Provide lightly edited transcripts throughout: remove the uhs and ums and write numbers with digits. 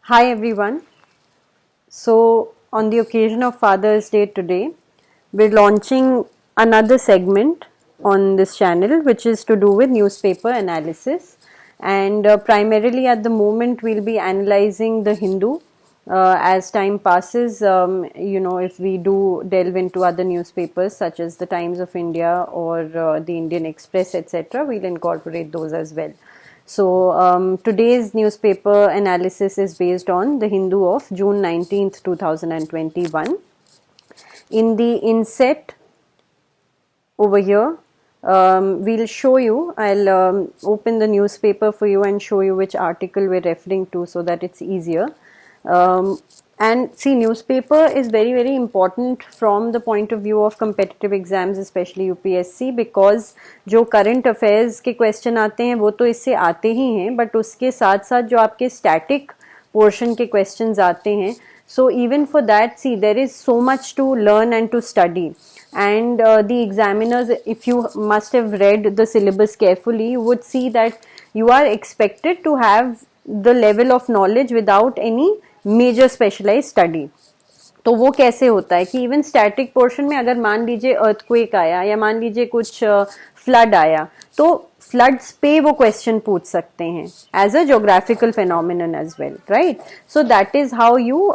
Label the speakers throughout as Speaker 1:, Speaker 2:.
Speaker 1: Hi everyone. So, on the occasion of Father's Day today, we're launching another segment on this channel which is to do with newspaper analysis. And primarily at the moment, we'll be analyzing the Hindu. As time passes, if we do delve into other newspapers such as the Times of India or the Indian Express, etc., we'll incorporate those as well. So today's newspaper analysis is based on the Hindu of June 19th, 2021. In the inset over here, we'll show you, I'll open the newspaper for you and show you which article we're referring to so that it's easier. And see, newspaper is very important from the point of view of competitive exams, especially UPSC, because जो current affairs के question आते हैं वो तो इससे आते ही हैं, but उसके साथ साथ जो आपके static portion के questions आते हैं, so even for that, see, there is so much to learn and to study. And the examiners, if you must have read the syllabus carefully, you would see that you are expected to have the level of knowledge without any major specialise study. तो वो कैसे होता है कि even static portion में अगर मान लीजिए अर्थक्वेक आया या मान लीजिए कुछ फ्लड आया, तो फ्लड्स पे वो क्वेश्चन पूछ सकते हैं as a geographical phenomenon as well, right? So that is how you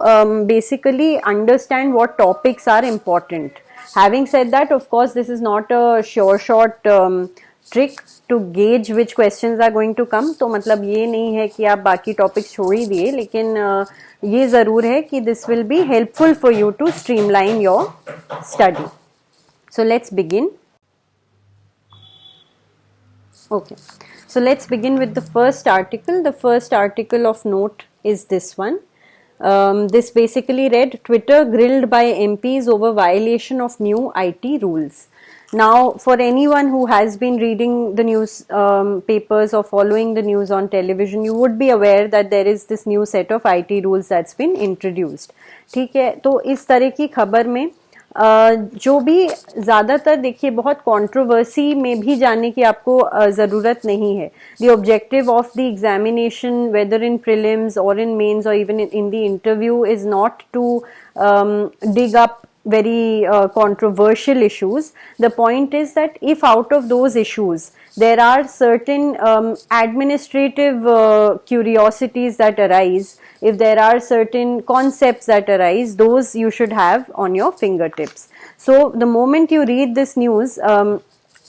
Speaker 1: basically understand what topics are important. Having said that, of course, this is not a sure shot trick to gauge which questions are going to come. तो मतलब ये नहीं है कि आप बाकी topics छोड़ ही दिए, लेकिन ये ज़रूर है कि this will be helpful for you to streamline your study. So let's begin. Okay, so let's begin with the first article. The first article of note is this one. This basically read, Twitter grilled by MPs over violation of new IT rules. Now, for anyone who has been reading the news papers or following the news on television, you would be aware that there is this new set of IT rules that's been introduced. ठीक है, तो इस तरह की खबर में जो भी ज़्यादातर देखिए बहुत कंट्रोवर्सी में भी जाने की आपको ज़रूरत नहीं है. The objective of the examination, whether in prelims और इन मेंस और even in the interview, is not to dig up very controversial issues. The point is that if out of those issues there are certain administrative curiosities that arise, if there are certain concepts that arise, those you should have on your fingertips. So the moment you read this news,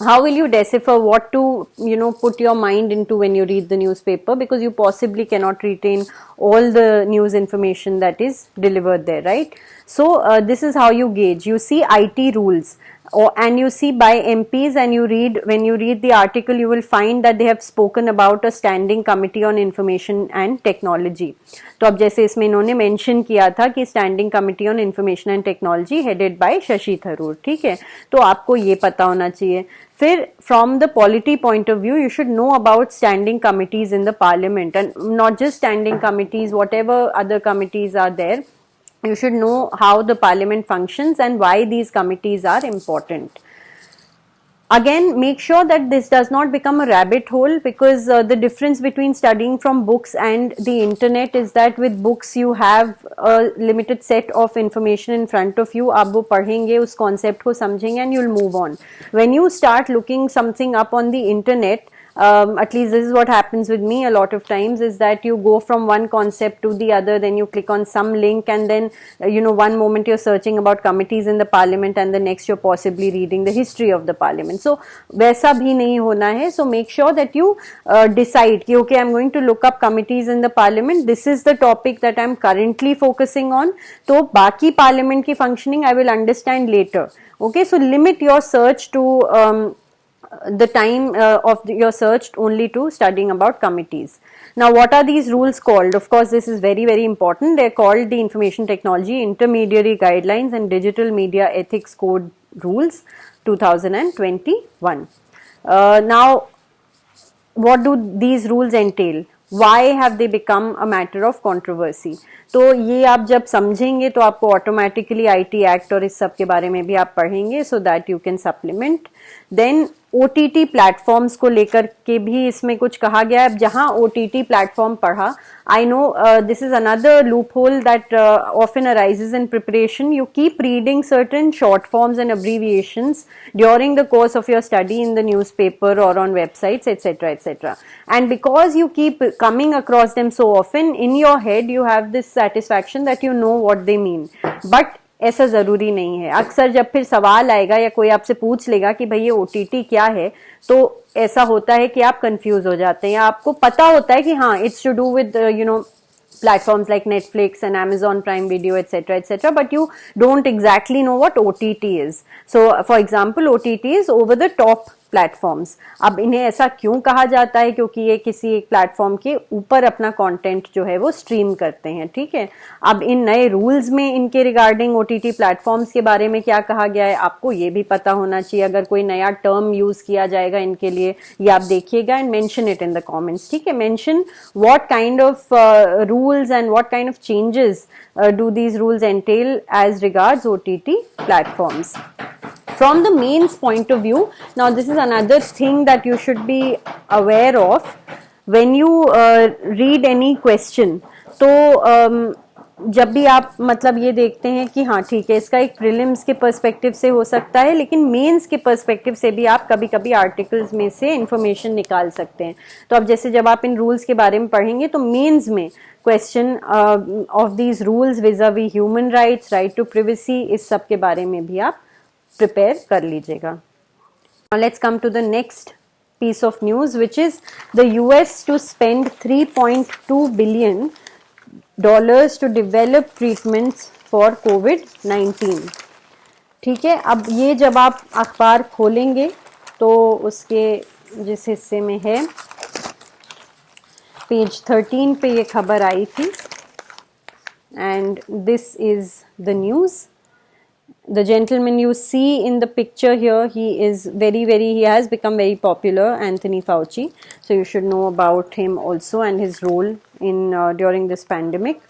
Speaker 1: how will you decipher what to put your mind into when you read the newspaper, because you possibly cannot retain all the news information that is delivered there, right? So this is how you gauge. You see IT rules, and you see by MPs, and when you read the article, you will find that they have spoken about a standing committee on information and technology. तो अब जैसे इसमें इन्होंने mention किया था कि standing committee on information and technology headed by Shashi Tharoor, ठीक है, तो आपको ये पता होना चाहिए. फिर from the polity point of view, you should know about standing committees in the parliament, and not just standing committees, whatever other committees are there. You should know how the parliament functions and why these committees are important. Again, make sure that this does not become a rabbit hole, because the difference between studying from books and the internet is that with books you have a limited set of information in front of you. आप वो पढ़ेंगे, उस concept को समझेंगे, and you'll move on. When you start looking something up on the internet, at least this is what happens with me a lot of times, is that you go from one concept to the other, then you click on some link, and then one moment you're searching about committees in the parliament, and the next you're possibly reading the history of the parliament. So वैसा भी नहीं होना है. So make sure that you decide कि okay, I'm going to look up committees in the parliament, this is the topic that I'm currently focusing on. तो बाकी parliament की functioning I will understand later. Okay, so limit your search to the time of your search only to studying about committees. Now, what are these rules called? Of course, this is very important. They're called the Information Technology Intermediary Guidelines and Digital Media Ethics Code Rules 2021. Now, what do these rules entail? Why have they become a matter of controversy? तो ये आप जब समझेंगे तो आपको automatically IT act और इस सब के बारे में भी आप पढ़ेंगे, so that you can supplement. Then OTT platforms को लेकर के भी इसमें कुछ कहा गया है. जहां OTT प्लेटफॉर्म पढ़ा, I know this is another loophole that often arises in preparation. You keep reading certain short forms and abbreviations during the course of your study in the newspaper or on websites, etc., etc. And because you keep coming across them so often, in your head you have this satisfaction that you know what they mean. But ऐसा जरूरी नहीं है. अक्सर जब फिर सवाल आएगा या कोई आपसे पूछ लेगा कि भाई ये OTT क्या है, तो ऐसा होता है कि आप कंफ्यूज हो जाते हैं. या आपको पता होता है कि हाँ, it's to do with platforms like Netflix and Amazon Prime Video, etc., etc., but you don't exactly know what OTT is. So for example, OTT is over the top platforms. अब इन्हें ऐसा क्यों कहा जाता है? क्योंकि ये किसी एक प्लेटफॉर्म के ऊपर अपना कंटेंट जो है वो स्ट्रीम करते हैं. ठीक है. अब इन नए रूल्स में इनके रिगार्डिंग OTT प्लेटफॉर्म्स के बारे में क्या कहा गया है, आपको ये भी पता होना चाहिए. अगर कोई नया टर्म यूज किया जाएगा इनके लिए, ये आप देखिएगा and mention it in the comments. ठीक है. Mention what kind of rules and what kind of changes do these rules entail as regards OTT platforms. From the mains point of view, now this is another thing that you should be aware of when you read any question. तो जब भी आप मतलब ये देखते हैं कि हाँ ठीक है, इसका एक प्रीलिम्स के पर्सपेक्टिव से हो सकता है, लेकिन मेंस के पर्सपेक्टिव से भी आप कभी कभी आर्टिकल्स में से इंफॉर्मेशन निकाल सकते हैं. तो अब जैसे जब आप इन रूल्स के बारे में पढ़ेंगे तो मेंस में question of these rules vis a vis human rights, right to privacy, इस सब के बारे में भी आप प्रिपेयर कर लीजिएगा. Let's come to the next piece of news, which is the US to spend $3.2 billion to develop treatments for COVID-19. ठीक है. अब ये जब आप अखबार खोलेंगे तो उसके जिस हिस्से में है पेज 13 पे ये खबर आई थी, and this is the news. The gentleman you see in the picture here, he has become very popular, Anthony Fauci. So you should know about him also and his role in during this pandemic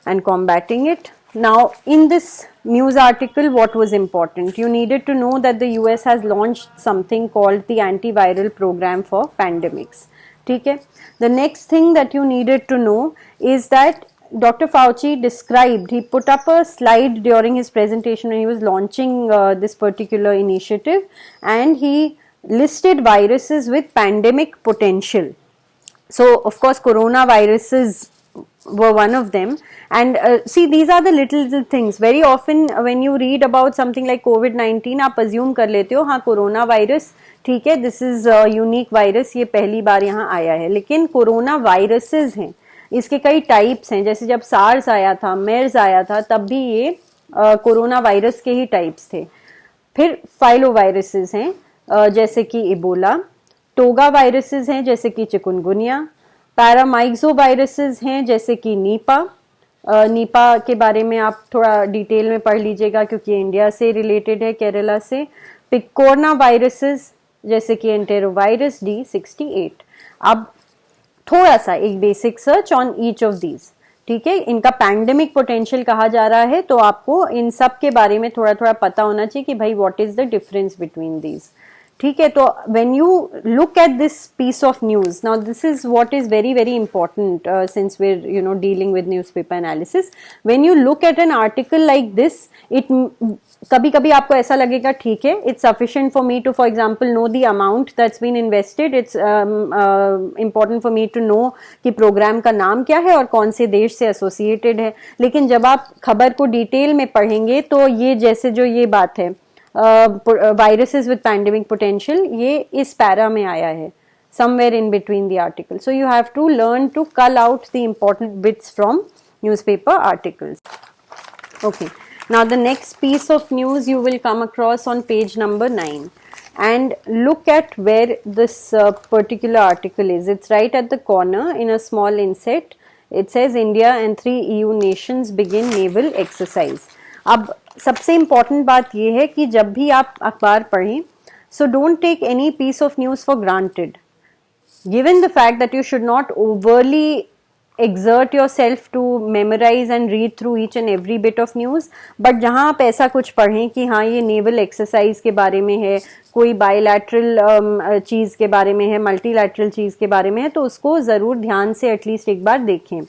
Speaker 1: and combating it. Now, in this news article, what was important? You needed to know that the US has launched something called the antiviral program for pandemics. ठीक है. The next thing that you needed to know is that Dr. Fauci described, he put up a slide during his presentation when he was launching this particular initiative, and he listed viruses with pandemic potential. So, of course, coronaviruses were one of them. And see, these are the little things. Very often when you read about something like COVID-19, आप assume कर लेते हो, हाँ corona virus ठीक है, this is a unique virus, ये पहली बार यहाँ आया है. लेकिन कोरोना वायरसेस हैं, इसके कई टाइप्स हैं. जैसे जब सार्स आया था, मेर्स आया था, तब भी ये कोरोना वायरस के ही टाइप्स थे. फिर फाइलोवायरसेस हैं जैसे कि इबोला, टोगा वायरसेस हैं जैसे कि चिकुनगुनिया, पैरामाइक्सो वायरसेस हैं जैसे कि नीपा. नीपा के बारे में आप थोड़ा डिटेल में पढ़ लीजिएगा क्योंकि इंडिया से रिलेटेड है, केरला से. पिकोरना वायरसेस जैसे कि एंटेरोवायरस D68. अब थोड़ा सा एक basic search on each of these. ठीक है. इनका पैंडेमिक पोटेंशियल कहा जा रहा है, तो आपको इन सब के बारे में थोड़ा थोड़ा पता होना चाहिए कि भाई what is the difference between these. ठीक है. तो when you look at this piece of news, now this is what is very very important since we are dealing with newspaper analysis. When you look at an article like this, it कभी कभी आपको ऐसा लगेगा ठीक है, it's sufficient for me to for example know the amount that's been invested. It's important for me to know कि programme का नाम क्या है और कौन से देश से एसोसिएटेड है. लेकिन जब आप खबर को डिटेल में पढ़ेंगे तो ये जैसे जो ये बात है viruses with pandemic potential, ये इस पैरा में आया है, somewhere in between the article. So you have to learn to cull out the important bits from newspaper articles. Okay. Now the next piece of news you will come across on page number 9, and look at where this particular article is. It's right at the corner in a small inset. It says India and 3 EU nations begin naval exercise. अब सबसे important बात यह है कि जब भी आप अखबार पढ़ें, so don't take any piece of news for granted. Given the fact that you should not overly exert yourself to memorize and read through each and every bit of news, but जहाँ आप ऐसा कुछ पढ़ें कि हाँ ये naval exercise के बारे में है, कोई बायलैटरल चीज़ के बारे में है, मल्टीलैटरल चीज़ के बारे में है, तो उसको ज़रूर ध्यान से एटलीस्ट एक बार देखें।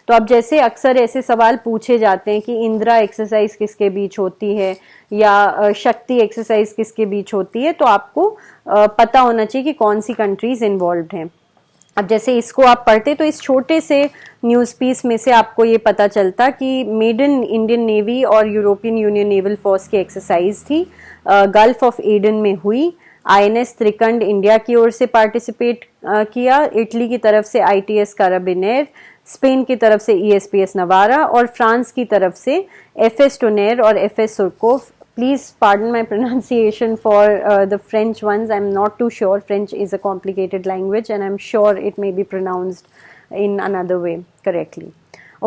Speaker 1: तो अब जैसे अक्सर ऐसे सवाल पूछे जाते हैं कि इंदिरा एक्सरसाइज किसके बीच होती है या शक्ति एक्सरसाइज किसके बीच होती है, तो आपको पता होना चाहिए कि कौन सी कंट्रीज इन्वॉल्व हैं। अब जैसे इसको आप पढ़ते तो इस छोटे से न्यूज़ पीस में से आपको ये पता चलता कि मेडन इंडियन नेवी और यूरोपियन यूनियन नेवल फोर्स की एक्सरसाइज थी, गल्फ ऑफ एडन में हुई। आईएनएस त्रिकंड इंडिया की ओर से पार्टिसिपेट किया, इटली की तरफ से आईटीएस काराबिनेर, स्पेन की तरफ से ईएसपीएस नवारा और फ्रांस की तरफ से एफएस टोनेर और FS सुरकोफ। Please pardon my pronunciation for the French ones. I'm not too sure. French is a complicated language and I'm sure it may be pronounced in another way correctly.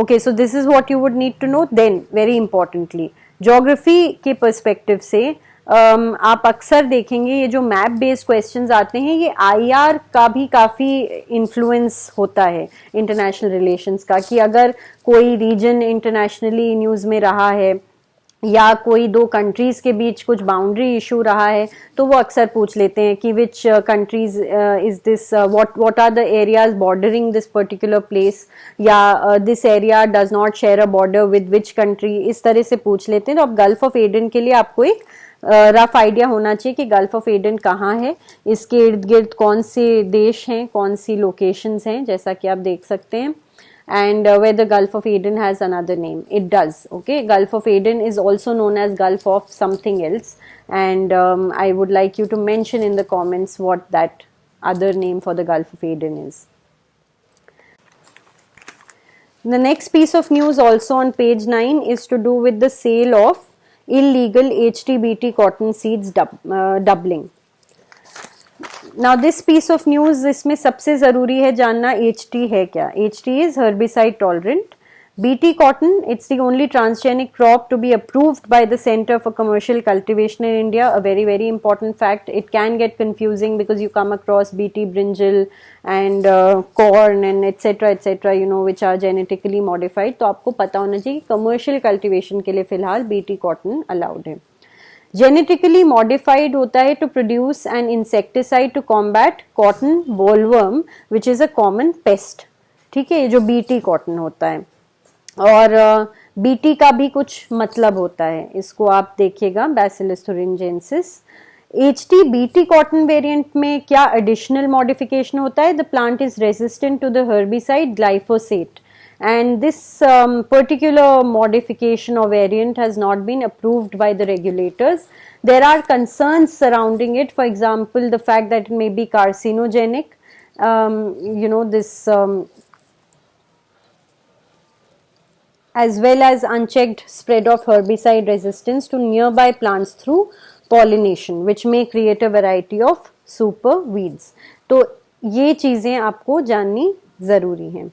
Speaker 1: Okay, so this is what you would need to know. Then, very importantly, geography के perspective से आप अक्सर देखेंगे ये जो map based questions आते हैं, ये आईआर का भी काफ़ी इन्फ्लुएंस होता है इंटरनेशनल रिलेशंस का, कि अगर कोई रीजन इंटरनेशनली न्यूज़ में रहा है या कोई दो कंट्रीज के बीच कुछ बाउंड्री इशू रहा है, तो वो अक्सर पूछ लेते हैं कि which countries is this, what are the areas bordering this particular place, या this area does not share a border with which country, इस तरह से पूछ लेते हैं। तो अब गल्फ ऑफ एडन के लिए आपको एक रफ आइडिया होना चाहिए कि गल्फ ऑफ एडन कहाँ है, इसके इर्द गिर्द कौन से देश हैं, कौन सी लोकेशंस हैं, जैसा कि आप देख सकते हैं। And where the Gulf of Aden has another name. It does. Okay, Gulf of Aden is also known as Gulf of something else, and I would like you to mention in the comments what that other name for the Gulf of Aden is. The next piece of news also on page 9 is to do with the sale of illegal HTBT cotton seeds doubling. Now this piece of news, इसमें सबसे ज़रूरी है जानना HT है क्या। HT is herbicide tolerant. BT cotton, it's the only transgenic crop to be approved by the Center for Commercial Cultivation in India. A very very important fact. It can get confusing because you come across BT brinjal and corn and etc., you know, which are genetically modified. तो आपको पता होना चाहिए कि commercial cultivation के लिए फिलहाल BT cotton allowed है। जेनेटिकली मॉडिफाइड होता है to produce an insecticide to combat cotton bollworm which is a common pest. ठीक है, ये जो बीटी कॉटन होता है, और बीटी का भी कुछ मतलब होता है, इसको आप देखिएगा, bacillus thuringiensis। HT BT cotton variant में क्या एडिशनल मॉडिफिकेशन होता है? The plant is resistant to the herbicide glyphosate, and this particular modification or variant has not been approved by the regulators. There are concerns surrounding it, for example the fact that it may be carcinogenic, you know, this as well as unchecked spread of herbicide resistance to nearby plants through pollination, which may create a variety of super weeds. तो ये चीज़ें आपको जाननी ज़रूरी हैं।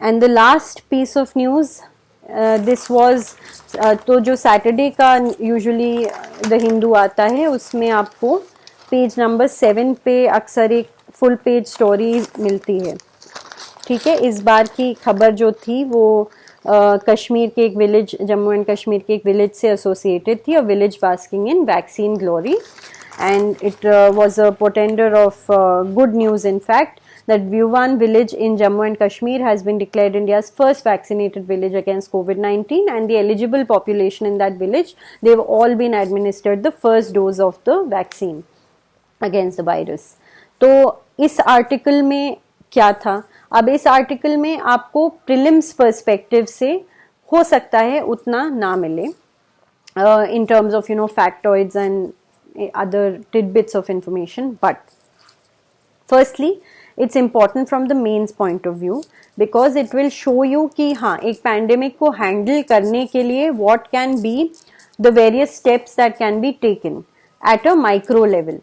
Speaker 1: And the last piece of news, this was तो जो Saturday का यूजुअली द हिंदू आता है, उसमें आपको पेज नंबर 7 पे अक्सर एक फुल पेज स्टोरी मिलती है। ठीक है, इस बार की खबर जो थी वो कश्मीर के एक विलेज, जम्मू एंड कश्मीर के एक विलेज से एसोसिएटेड थी, a village basking in vaccine glory, and it was a portender of good news in fact, that Vyuvan village in Jammu and Kashmir has been declared India's first vaccinated village against COVID-19, and the eligible population in that village, they've all been administered the first dose of the vaccine against the virus. तो इस article में क्या था? अब इस article में आपको prelims perspective से हो सकता है उतना ना मिले in terms of, you know, factoids and other tidbits of information, but firstly it's important from the mains point of view because it will show you कि हाँ एक पैंडेमिक को हैंडल करने के लिए what can be the various steps that can be taken at a micro level.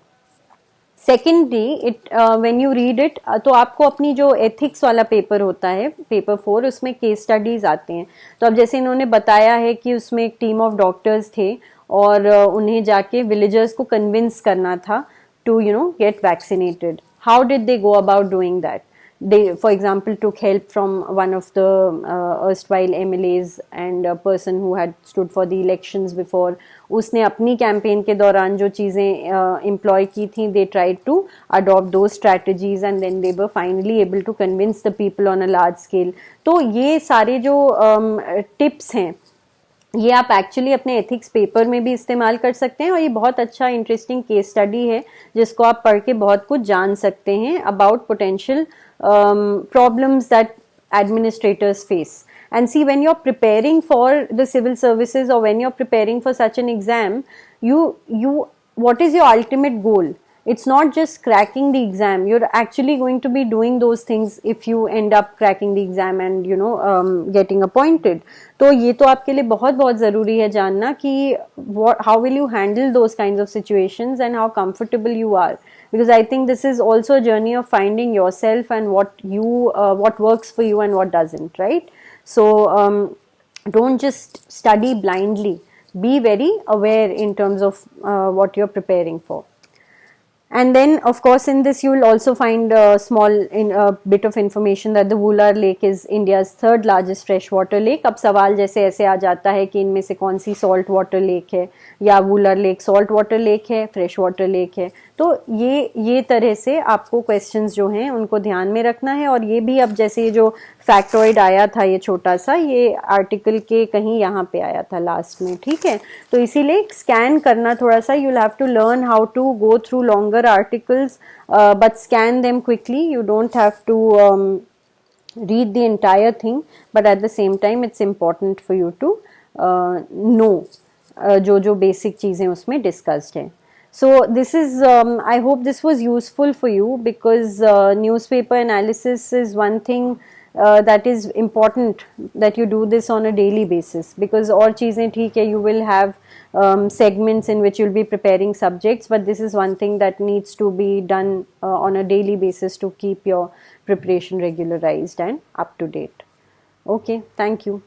Speaker 1: Secondly, it when you read it, तो आपको अपनी जो एथिक्स वाला पेपर होता है, पेपर 4, उसमें केस स्टडीज आते हैं। तो अब जैसे इन्होंने बताया है कि उसमें एक टीम ऑफ डॉक्टर्स थे और उन्हें जाके विलेजर्स को कन्विंस करना था to, you know, get vaccinated. How did they go about doing that? they, for example, took help from one of the erstwhile MLAs and a person who had stood for the elections before. उसने अपनी campaign के दौरान जो चीज़ें employ की थी, they tried to adopt those strategies and then they were finally able to convince the people on a large scale. तो ये सारे जो tips हैं, ये आप एक्चुअली अपने एथिक्स पेपर में भी इस्तेमाल कर सकते हैं और ये बहुत अच्छा इंटरेस्टिंग केस स्टडी है जिसको आप पढ़ के बहुत कुछ जान सकते हैं about potential problems that administrators face. And see, when you're preparing for the civil services or when you're preparing for such an exam, what is your ultimate goal? It's not just cracking the exam. You're actually going to be doing those things if you end up cracking the exam and getting appointed. तो ये तो आपके लिए बहुत बहुत ज़रूरी है जानना कि how will you handle those kinds of situations and how comfortable you are. Because I think this is also a journey of finding yourself and what works for you and what doesn't, right? So don't just study blindly. Be very aware in terms of what you're preparing for. And then, of course, in this you will also find a bit of information that the Wular Lake is India's third largest freshwater lake. अब सवाल जैसे ऐसे आ जाता है कि इनमें से कौन सी salt water lake है या Wular Lake salt water lake है, fresh water lake है. तो ये तरह से आपको questions जो हैं उनको ध्यान में रखना है. और ये भी अब जैसे ये जो फैक्टॉइड आया था ये छोटा सा, ये आर्टिकल के कहीं यहाँ पे आया था लास्ट में, ठीक है. तो इसीलिए स्कैन करना थोड़ा सा, you will have to learn how to go through longer articles but scan them quickly. You don't have to read the entire thing, but at the same time it's important for you to know जो basic चीज़ें उसमें discussed हैं. So this is I hope this was useful for you because newspaper analysis is one thing that is important that you do this on a daily basis, because और चीज़ें ठीक है, you will have segments in which you'll be preparing subjects, but this is one thing that needs to be done on a daily basis to keep your preparation regularized and up to date. Okay, thank you.